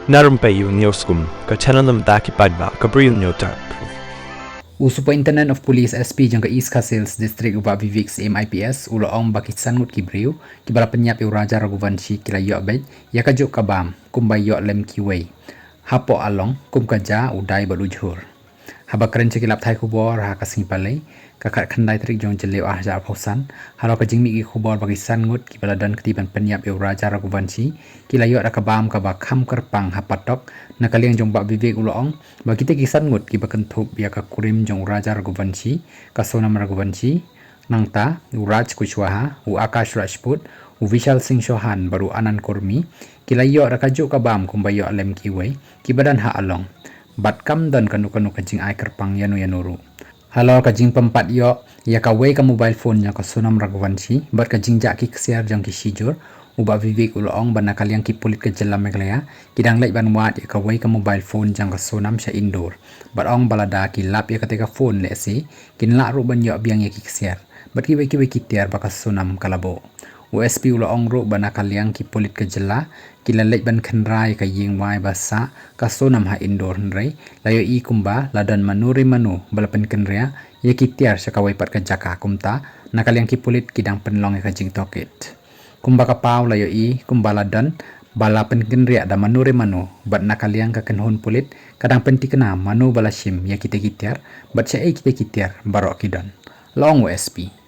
Na Rympei U Hynñiewtrep paidbah Bri U Hynñiewtrep. Superintendent of Police SP jang ke East Khasi District uba Vivik MIPS ulo ong bakisan ngut ki Bri U ki bala penyap yu raja raguvanshi kila yo bej ya kajuk kabam kumbai yo lem kawei hapo along kum kaja udai balujhur haba keren cekilap thai kubor ha kasing palai kakak khandai trik jong jeleu ah jar phosan halo ka jingmi ki kubor bakisan ngut ki bala dan ketiban penyap yu raja raguvanshi kila yo rakabam ka ba kham kerpang hapatok nakaliang jong ba Vivik ulo ong bagi te kisan ngut ki bakan thup ya ka kurim jong raja raguvanshi ka Sonam raguvanshi nangta uraj kushwaha u akash rajput u vishal singh chauhan baru anan kurmi kilayo rakajuk kabam kumbayo alem kiwei kibadan ha along bat kam dan kanu kajing ai kerpang yanu yanuru halo kajing pempat yo ya kawei ka mobile phone nya ka Sonam raguvanshi bat kajing jak ki ksiar jong ki shijur uba Vivik uloong bana kaliang ki pulit ke jelam meglaya kidang lek ban wat ya kawei ka mobile phone jang ka Sonam sha Indore bat ong balada ki lap ya kateka phone le si kinla ru ban yo biang ya ki ksiar bat ki ki tiar baka Sonam kalabo USP uloong ru bana kaliang ki pulit ke jela kila lek ban khenrai ka ying wai basa ka Sonam ha Indore nrei layo I kumba ladan manuri manu balapan kenria ya ki tiar sha kawei pat ka jaka kumta nakaliang ki pulit kidang penlong ya ka jing toket kumba ka pau layo I kumba ladan bala penkenria da manure manu bat nakaliang ka kenhon pulit kadang penti kena manu bala shim ya kita kitiar bat sha kita kitiar baroh kidan long USP